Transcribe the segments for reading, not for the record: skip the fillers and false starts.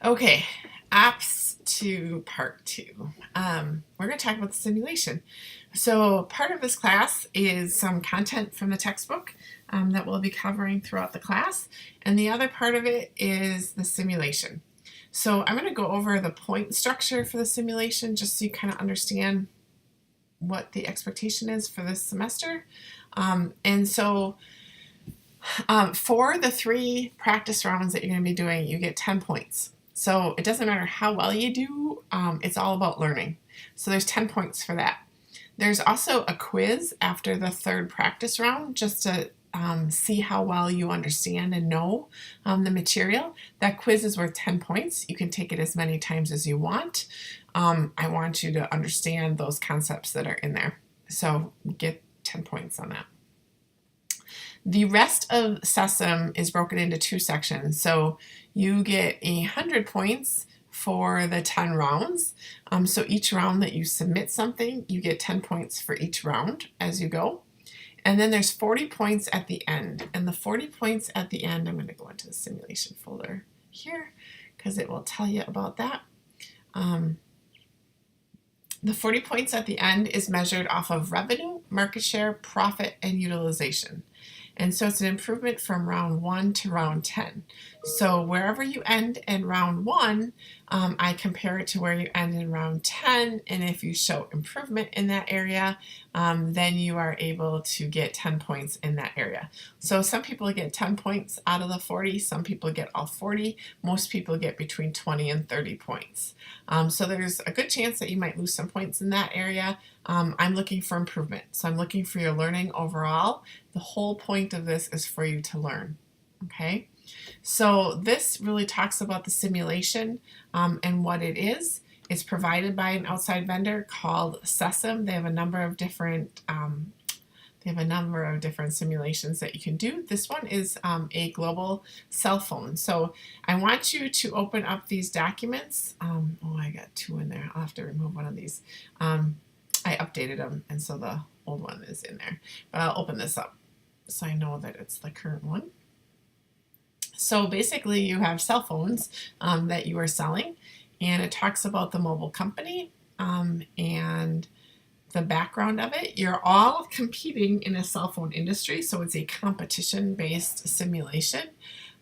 Okay, apps to part two. We're going to talk about the simulation. So part of this class is some content from the textbook that we'll be covering throughout the class, and the other part of it is the simulation. So I'm going to go over the point structure for the simulation just so you kind of understand what the expectation is for this semester. For the 3 practice rounds that you're going to be doing, you get 10 points. So it doesn't matter how well you do, it's all about learning. So there's 10 points for that. There's also a quiz after the 3rd practice round just to see how well you understand and know the material. That quiz is worth 10 points. You can take it as many times as you want. I want you to understand those concepts that are in there. So get 10 points on that. The rest of SESM is broken into 2 sections. So you get 100 points for the 10 rounds. So each round that you submit something, you get 10 points for each round as you go. And then there's 40 points at the end. And the 40 points at the end, I'm going to go into the simulation folder here because it will tell you about that. The 40 points at the end is measured off of revenue, market share, profit, and utilization. And so it's an improvement from round 1 to round 10. So wherever you end in round 1, I compare it to where you end in round 10. And if you show improvement in that area, then you are able to get 10 points in that area. So some people get 10 points out of the 40. Some people get all 40. Most people get between 20 and 30 points. So there's a good chance that you might lose some points in that area. I'm looking for improvement. So I'm looking for your learning overall. The whole point of this is for you to learn. Okay? So this really talks about the simulation and what it is. It's provided by an outside vendor called SESM. They have a number of different simulations that you can do. This one is a global cell phone. So I want you to open up these documents. I got 2 in there. I'll have to remove one of these. I updated them, and so the old one is in there. But I'll open this up so I know that it's the current one. So basically you have cell phones that you are selling, and it talks about the mobile company and the background of it. You're all competing in a cell phone industry, so it's a competition-based simulation.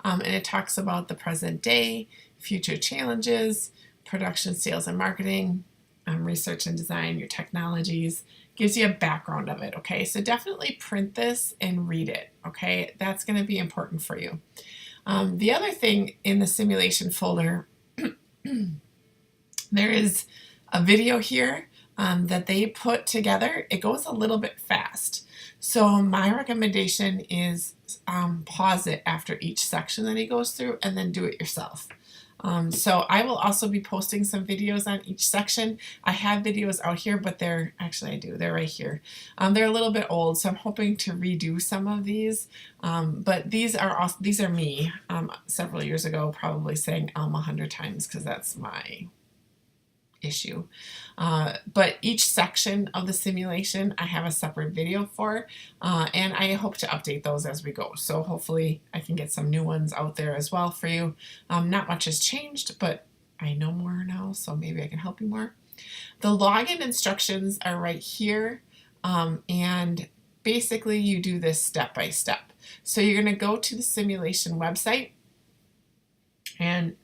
And it talks about the present day, future challenges, production, sales, and marketing, research and design, your technologies, gives you a background of it, okay? So definitely print this and read it, okay? That's going to be important for you. The other thing in the simulation folder, there is a video here that they put together. It goes a little bit fast. So my recommendation is pause it after each section that he goes through and then do it yourself. So I will also be posting some videos on each section. I have videos out here, but they're right here. They're a little bit old, so I'm hoping to redo some of these. But these are me several years ago, probably saying 100 times because that's my issue. But each section of the simulation I have a separate video for, and I hope to update those as we go. So hopefully I can get some new ones out there as well for you. Not much has changed, but I know more now, so maybe I can help you more. The login instructions are right here, and basically you do this step by step. So you're going to go to the simulation website, and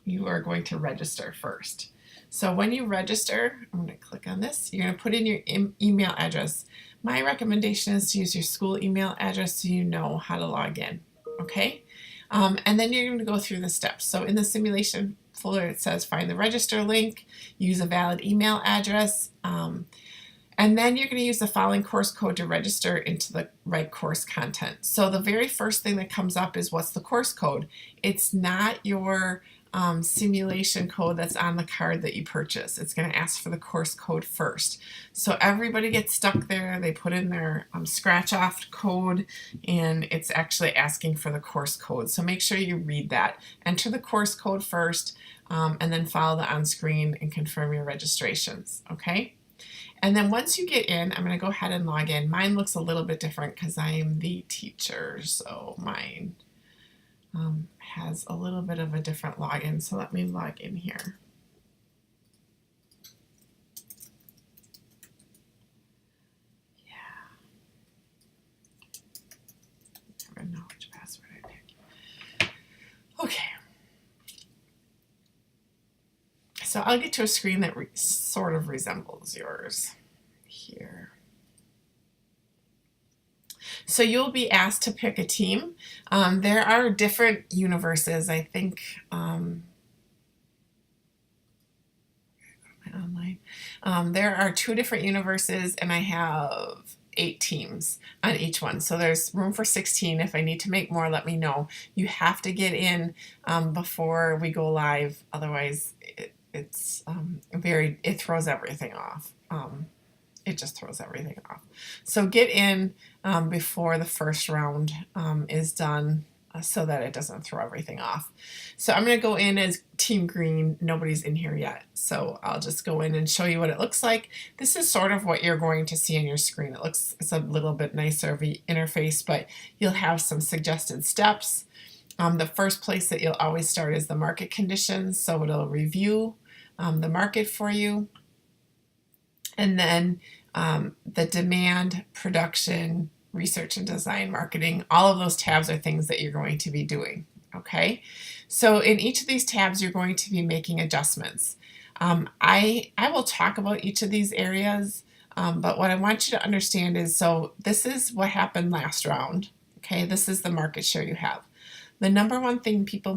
you are going to register first. So when you register, I'm going to click on this. You're going to put in your email address. My recommendation is to use your school email address so you know how to log in. Okay? And then you're going to go through the steps. So in the simulation folder, it says find the register link, use a valid email address, and then you're going to use the following course code to register into the right course content. So the very first thing that comes up is what's the course code. It's not your simulation code that's on the card that you purchase. It's going to ask for the course code first. So everybody gets stuck there. They put in their scratch off code, and it's actually asking for the course code. So make sure you read that. Enter the course code first, and then follow the on screen and confirm your registrations. Okay? And then once you get in, I'm going to go ahead and log in. Mine looks a little bit different because I am the teacher, so mine has a little bit of a different login. So let me log in here. Yeah. I never know which password I pick. Okay. So I'll get to a screen that sort of resembles yours here. So you'll be asked to pick a team. There are different universes. I think online. There are 2 different universes, and I have 8 teams on each one. So there's room for 16. If I need to make more, let me know. You have to get in before we go live. Otherwise, it throws everything off. It just throws everything off. So get in before the first round is done so that it doesn't throw everything off. So I'm going to go in as Team Green. Nobody's in here yet. So I'll just go in and show you what it looks like. This is sort of what you're going to see on your screen. It's a little bit nicer of an interface, but you'll have some suggested steps. The first place that you'll always start is the market conditions. So it'll review the market for you. And then the demand, production, research and design, marketing, all of those tabs are things that you're going to be doing, okay? So in each of these tabs, you're going to be making adjustments. I will talk about each of these areas, but what I want you to understand is, so this is what happened last round, okay? This is the market share you have. The number one thing people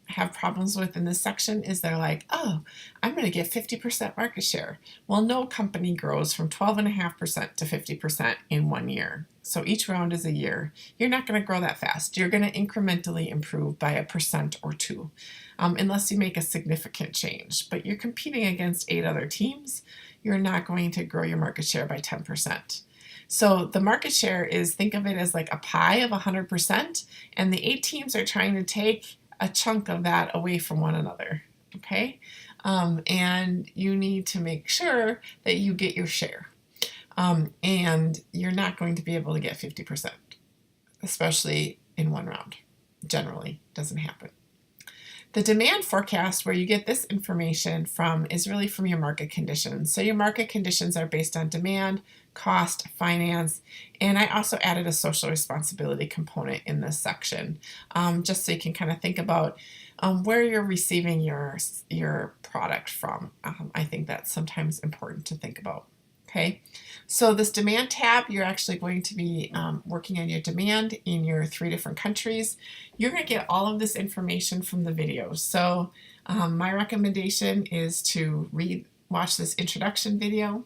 have problems with in this section is they're like, oh, I'm going to get 50% market share. Well, no company grows from 12.5% to 50% in 1 year. So each round is a year. You're not going to grow that fast. You're going to incrementally improve by 1% or 2%, unless you make a significant change. But you're competing against 8 other teams. You're not going to grow your market share by 10%. So the market share is, think of it as like a pie of 100%, and the 8 teams are trying to take a chunk of that away from one another, okay? And you need to make sure that you get your share. And you're not going to be able to get 50%, especially in 1 round. Generally, doesn't happen. The demand forecast, where you get this information from, is really from your market conditions. So your market conditions are based on demand, cost, finance, and I also added a social responsibility component in this section, just so you can kind of think about where you're receiving your product from. I think that's sometimes important to think about. Okay, so this demand tab, you're actually going to be working on your demand in your 3 different countries. You're going to get all of this information from the videos. So my recommendation is to watch this introduction video.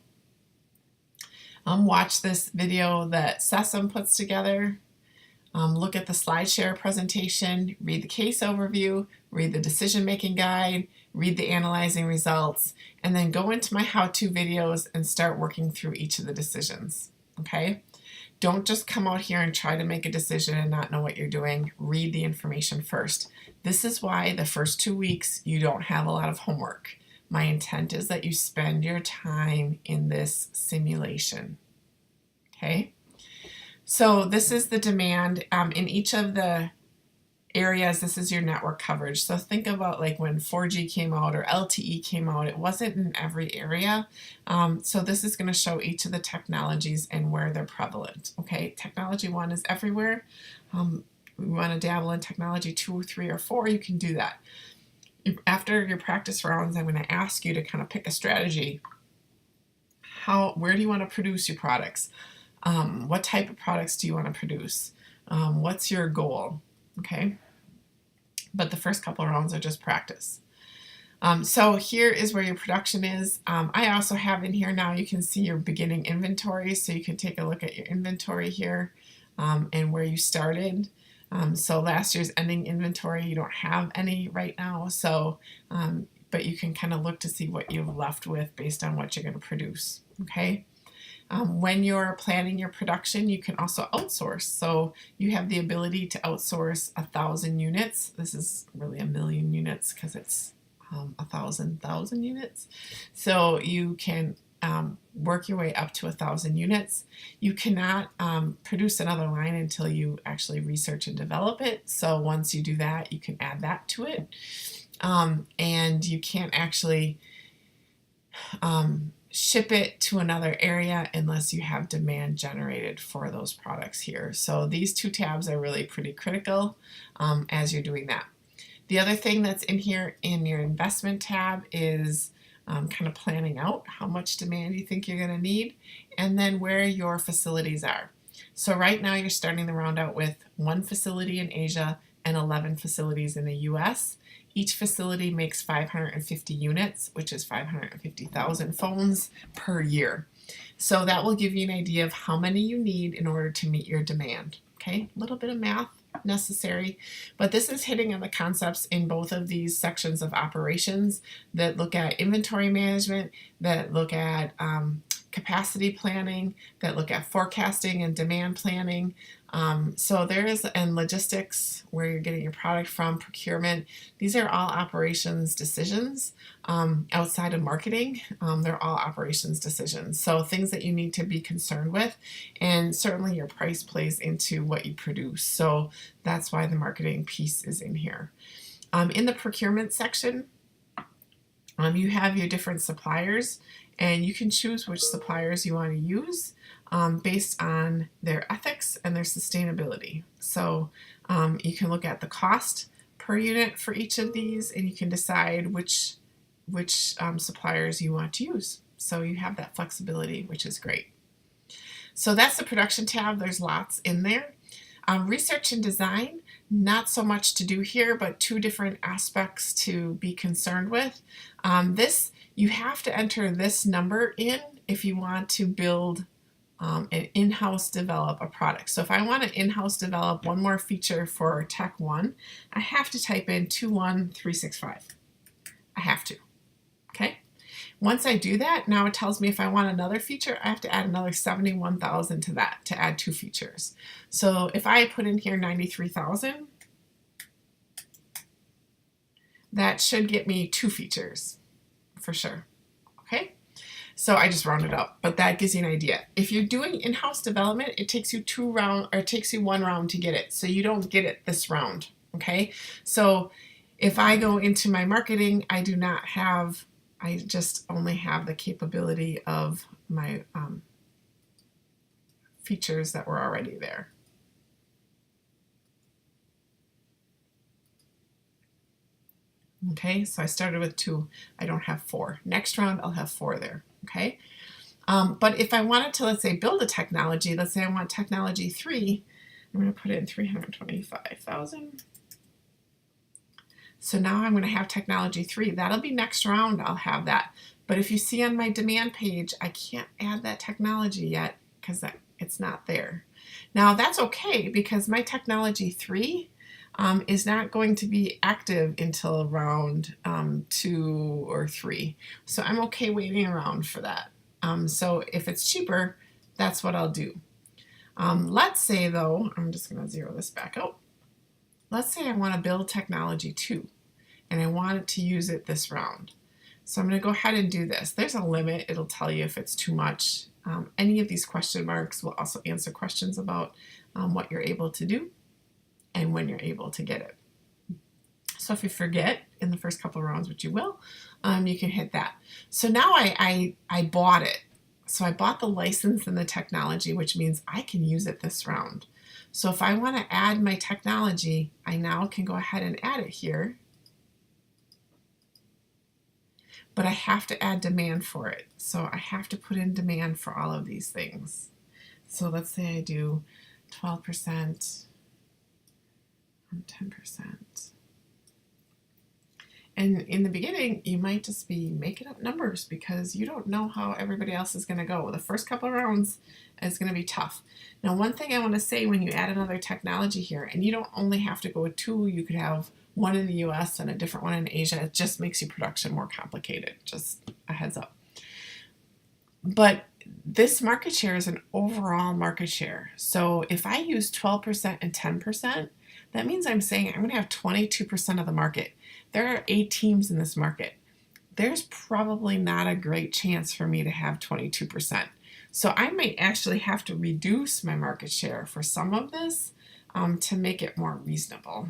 Watch this video that Sesam puts together. Look at the SlideShare presentation, read the case overview, read the decision-making guide, read the analyzing results, and then go into my how-to videos and start working through each of the decisions, okay? Don't just come out here and try to make a decision and not know what you're doing. Read the information first. This is why the first 2 weeks you don't have a lot of homework. My intent is that you spend your time in this simulation, okay? So this is the demand. In each of the areas, this is your network coverage. So think about like when 4G came out or LTE came out, it wasn't in every area. So this is going to show each of the technologies and where they're prevalent. Okay, technology 1 is everywhere. We want to dabble in technology 2 or 3 or 4, you can do that. After your practice rounds, I'm going to ask you to kind of pick a strategy. Where do you want to produce your products? What type of products do you want to produce? What's your goal? Okay. But the first couple of rounds are just practice. So here is where your production is. I also have in here now, you can see your beginning inventory. So you can take a look at your inventory here and where you started. So last year's ending inventory, you don't have any right now. So, but you can kind of look to see what you've left with based on what you're going to produce. Okay. When you're planning your production, you can also outsource. So you have the ability to outsource 1,000 units. This is really 1,000,000 units because it's 1,000 units. So you can work your way up to 1,000 units. You cannot produce another line until you actually research and develop it. So once you do that, you can add that to it. And you can't actually ship it to another area unless you have demand generated for those products here. So these two tabs are really pretty critical as you're doing that. The other thing that's in here in your investment tab is kind of planning out how much demand you think you're going to need, and then where your facilities are. So right now you're starting the round out with 1 facility in Asia and 11 facilities in the US. Each facility makes 550 units, which is 550,000 phones per year. So that will give you an idea of how many you need in order to meet your demand. Okay, a little bit of math necessary, but this is hitting on the concepts in both of these sections of operations that look at inventory management, that look at capacity planning, that look at forecasting and demand planning. So and logistics, where you're getting your product from, procurement. These are all operations decisions outside of marketing. They're all operations decisions. So things that you need to be concerned with, and certainly your price plays into what you produce. So that's why the marketing piece is in here. In the procurement section, you have your different suppliers, and you can choose which suppliers you want to use based on their ethics and their sustainability. So you can look at the cost per unit for each of these, and you can decide which suppliers you want to use. So you have that flexibility, which is great. So that's the production tab. There's lots in there. Research and design, not so much to do here, but 2 different aspects to be concerned with. You have to enter this number in if you want to build and in-house develop a product. So if I want to in-house develop one more feature for Tech 1, I have to type in 21365. I have to. Okay. Once I do that, now it tells me if I want another feature, I have to add another 71,000 to that to add 2 features. So if I put in here 93,000, that should get me 2 features for sure. Okay. So I just rounded up, but that gives you an idea. If you're doing in-house development, it takes you 1 round to get it. So you don't get it this round. Okay. So if I go into my marketing, I just only have the capability of my features that were already there. Okay, so I started with 2. I don't have 4. Next round, I'll have 4 there. Okay, but if I wanted to, let's say, build a technology, let's say I want technology 3, I'm going to put in 325,000. So now I'm going to have technology 3. That'll be next round. I'll have that. But if you see on my demand page, I can't add that technology yet because it's not there. Now that's okay, because my technology 3 is not going to be active until round 2 or 3. So I'm okay waiting around for that. So if it's cheaper, that's what I'll do. Let's say though, I'm just going to zero this back out. Let's say I want to build technology 2 and I want to use it this round. So I'm going to go ahead and do this. There's a limit. It'll tell you if it's too much. Any of these question marks will also answer questions about what you're able to do and when you're able to get it. So if you forget in the first couple of rounds, which you will, you can hit that. So now I bought it. So I bought the license and the technology, which means I can use it this round. So if I want to add my technology, I now can go ahead and add it here. But I have to add demand for it. So I have to put in demand for all of these things. So let's say I do 12%. 10%. And in the beginning, you might just be making up numbers because you don't know how everybody else is going to go. The first couple of rounds is going to be tough. Now, one thing I want to say when you add another technology here, and you don't only have to go with 2, you could have one in the US and a different one in Asia. It just makes your production more complicated. Just a heads up. But this market share is an overall market share. So if I use 12% and 10%, that means I'm saying I'm going to have 22% of the market. There are 8 teams in this market. there's probably not a great chance for me to have 22%. So I might actually have to reduce my market share for some of this to make it more reasonable.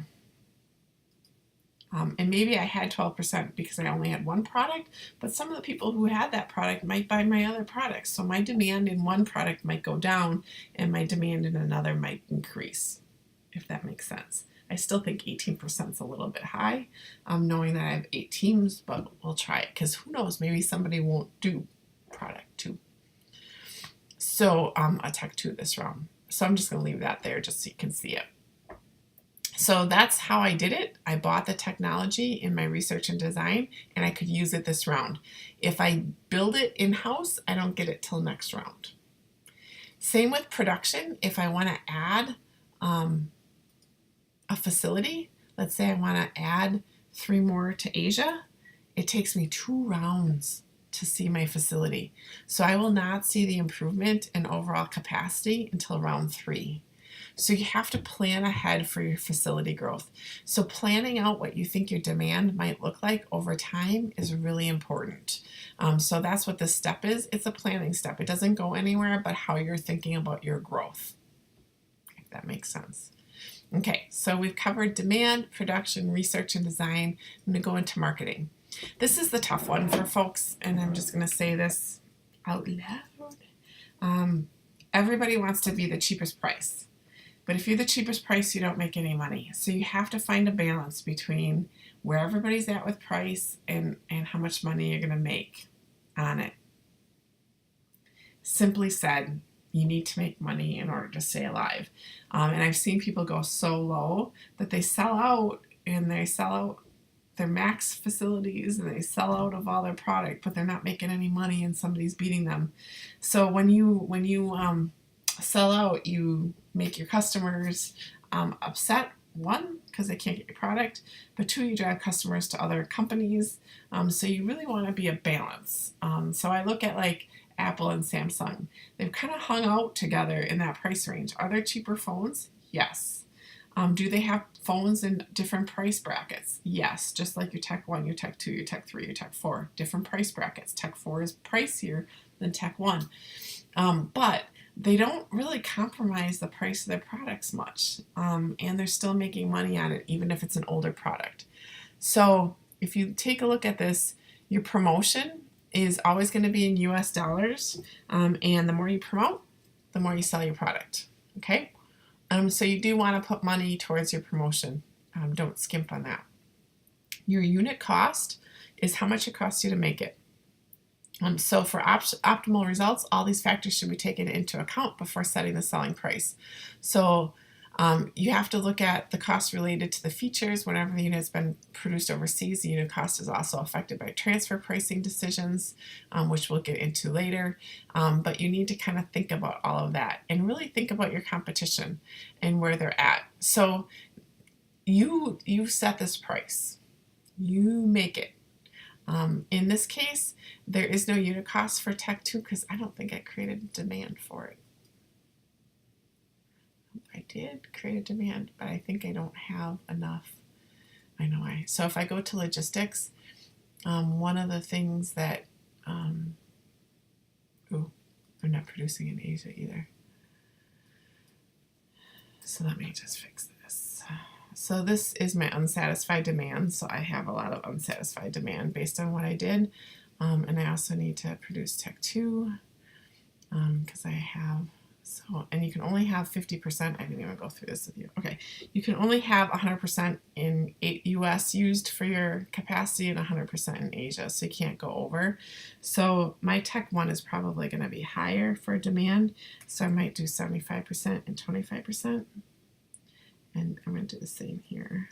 And maybe I had 12% because I only had one product, but some of the people who had that product might buy my other products. So my demand in one product might go down and my demand in another might increase, if that makes sense. I still think 18% is a little bit high, knowing that I have 8 teams, but we'll try it because who knows, maybe somebody won't do product 2. So a tech 2 this round. So I'm just going to leave that there just so you can see it. So that's how I did it. I bought the technology in my research and design, and I could use it this round. If I build it in-house, I don't get it till next round. Same with production. If I want to add a facility, let's say I want to add 3 more to Asia, it takes me 2 rounds to see my facility. So I will not see the improvement in overall capacity until round 3. So you have to plan ahead for your facility growth. So planning out what you think your demand might look like over time is really important. So that's what this step is. It's a planning step. It doesn't go anywhere but how you're thinking about your growth, if that makes sense. Okay, so we've covered demand, production, research, and design. I'm going to go into marketing. This is the tough one for folks, and I'm just going to say this out loud. Everybody wants to be the cheapest price. But if you're the cheapest price, you don't make any money. So you have to find a balance between where everybody's at with price and how much money you're going to make on it. Simply said, you need to make money in order to stay alive. And I've seen people go so low that they sell out, and they sell out their max facilities, and they sell out of all their product, but they're not making any money and somebody's beating them. So when you sell out, you make your customers upset. 1, because they can't get your product, but 2, you drive customers to other companies. So you really want to be a balance. So I look at like Apple and Samsung. They've kind of hung out together in that price range. Are there cheaper phones? Yes. Do they have phones in different price brackets? Yes, just like your Tech 1, your Tech 2, your Tech 3, your Tech 4, different price brackets. Tech 4 is pricier than Tech 1. But they don't really compromise the price of their products much, and they're still making money on it even if it's an older product. So if you take a look at this, your promotion is always going to be in US dollars, and the more you promote, the more you sell your product. Okay, so you do want to put money towards your promotion. Don't skimp on that. Your unit cost is how much it costs you to make it. So for optimal results, all these factors should be taken into account before setting the selling price. So you have to look at the cost related to the features. Whenever the unit has been produced overseas, the unit cost is also affected by transfer pricing decisions, which we'll get into later. But you need to kind of think about all of that and really think about your competition and where they're at. So you set this price. You make it. In this case, there is no unit cost for Tech 2 because I don't think I created demand for it. I did create a demand, but I think I don't have enough. So if I go to logistics, one of the things that, they're not producing in Asia either. So let me just fix this. So this is my unsatisfied demand. So I have a lot of unsatisfied demand based on what I did. And I also need to produce Tech 2 because I have, and you can only have 50%. I didn't even go through this with you. Okay, you can only have 100% in US used for your capacity and 100% in Asia. So you can't go over. So my Tech 1 is probably going to be higher for demand. So I might do 75% and 25%. And I'm going to do the same here.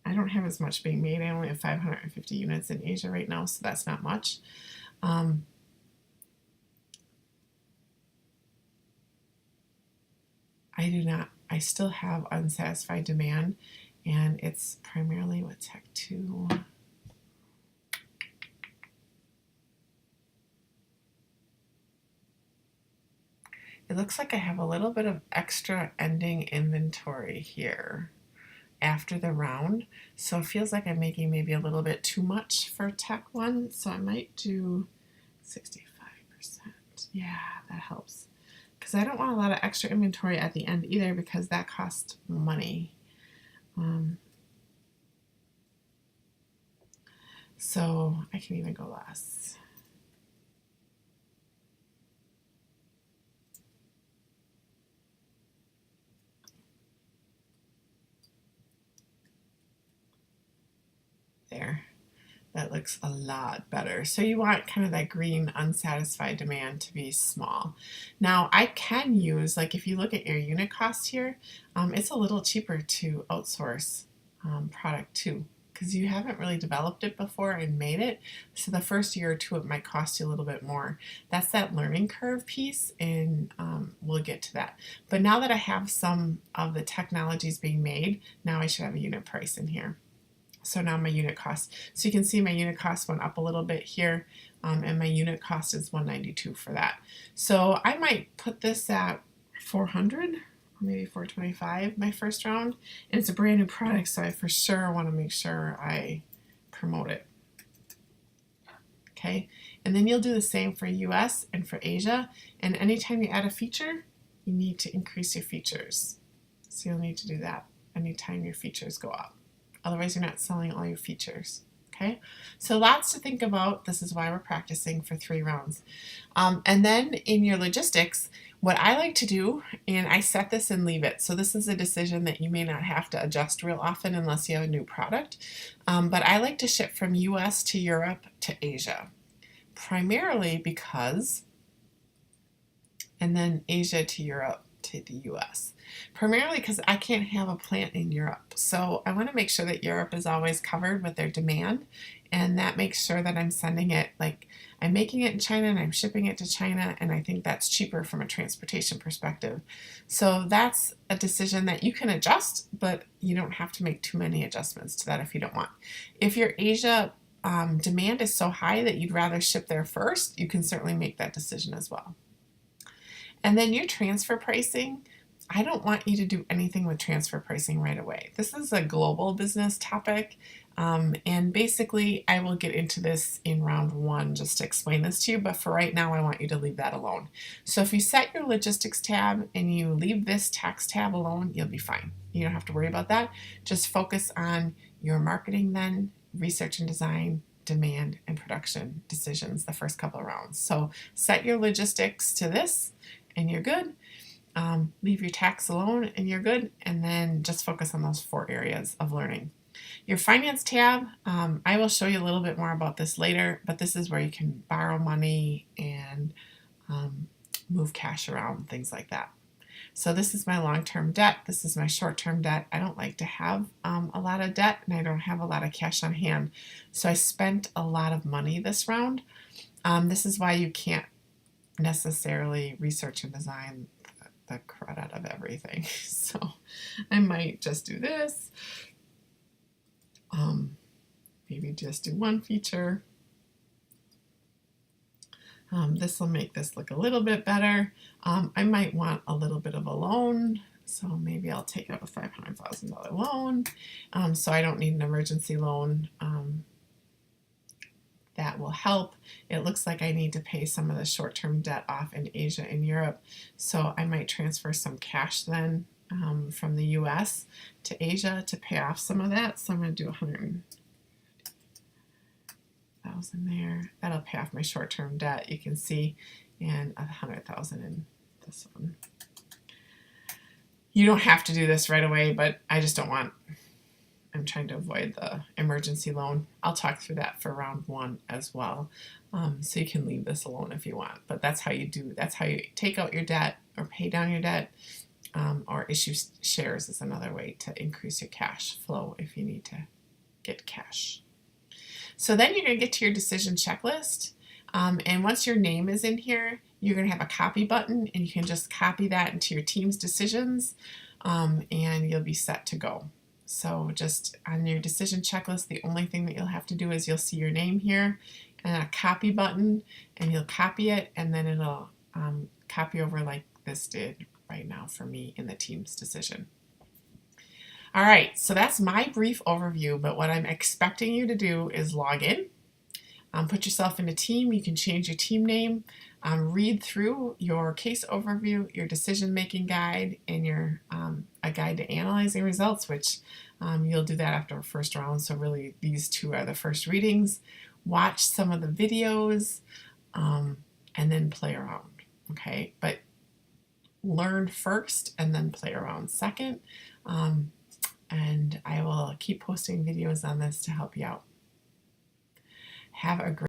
I don't have as much being made. I only have 550 units in Asia right now, so that's not much. I still have unsatisfied demand, and it's primarily with Tech 2. It looks like I have a little bit of extra ending inventory here after the round. So it feels like I'm making maybe a little bit too much for Tech 1. So I might do 65%. Yeah, that helps. Because I don't want a lot of extra inventory at the end either, because that costs money. So I can even go less. There. That looks a lot better. So you want kind of that green unsatisfied demand to be small. Now I can use, like if you look at your unit cost here, it's a little cheaper to outsource product too, because you haven't really developed it before and made it. So the first year or two it might cost you a little bit more. That's that learning curve piece, and we'll get to that. But now that I have some of the technologies being made, now I should have a unit price in here. So now my unit cost. So you can see my unit cost went up a little bit here, and my unit cost is $192 for that. So I might put this at 400 or maybe 425 my first round. And it's a brand new product, so I for sure want to make sure I promote it. Okay, and then you'll do the same for US and for Asia. And anytime you add a feature, you need to increase your features. So you'll need to do that anytime your features go up. Otherwise, you're not selling all your features. Okay, so lots to think about. This is why we're practicing for 3 rounds. And then in your logistics, what I like to do, and I set this and leave it. So this is a decision that you may not have to adjust real often unless you have a new product. But I like to ship from US to Europe to Asia, primarily because, and then Asia to Europe to the US. Primarily because I can't have a plant in Europe. So I want to make sure that Europe is always covered with their demand, and that makes sure that I'm sending it, like I'm making it in China and I'm shipping it to China, and I think that's cheaper from a transportation perspective. So that's a decision that you can adjust, but you don't have to make too many adjustments to that if you don't want. If your Asia demand is so high that you'd rather ship there first, you can certainly make that decision as well. And then your transfer pricing, I don't want you to do anything with transfer pricing right away. This is a global business topic, and basically I will get into this in round 1 just to explain this to you, but for right now I want you to leave that alone. So if you set your logistics tab and you leave this tax tab alone, you'll be fine. You don't have to worry about that. Just focus on your marketing then, research and design, demand, and production decisions the first couple of rounds. So set your logistics to this and you're good. Leave your tax alone and you're good, and then just focus on those 4 areas of learning. Your finance tab, I will show you a little bit more about this later, but this is where you can borrow money and move cash around, things like that. So this is my long-term debt. This is my short-term debt. I don't like to have a lot of debt, and I don't have a lot of cash on hand. So I spent a lot of money this round. This is why you can't necessarily research and design the crud out of everything. So I might just do this. Maybe just do 1 feature. This will make this look a little bit better. I might want a little bit of a loan, so maybe I'll take out a $500,000 loan, so I don't need an emergency loan. That will help. It looks like I need to pay some of the short-term debt off in Asia and Europe, so I might transfer some cash then from the US to Asia to pay off some of that. So I'm going to do 100,000 there. That'll pay off my short-term debt, you can see, and 100,000 in this one. You don't have to do this right away, but I just don't want, I'm trying to avoid the emergency loan. I'll talk through that for round 1 as well. So you can leave this alone if you want, but that's how you take out your debt or pay down your debt, or issue shares is another way to increase your cash flow if you need to get cash. So then you're going to get to your decision checklist. And once your name is in here, you're going to have a copy button, and you can just copy that into your team's decisions, and you'll be set to go. So just on your decision checklist, the only thing that you'll have to do is you'll see your name here and a copy button, and you'll copy it, and then it'll copy over like this did right now for me in the team's decision. All right, so that's my brief overview, but what I'm expecting you to do is log in, put yourself in a team. You can change your team name, read through your case overview, your decision-making guide, and your a guide to analyzing results, which you'll do that after a first round. So really, these two are the first readings. Watch some of the videos, and then play around. Okay, but learn first and then play around second. And I will keep posting videos on this to help you out. Have a great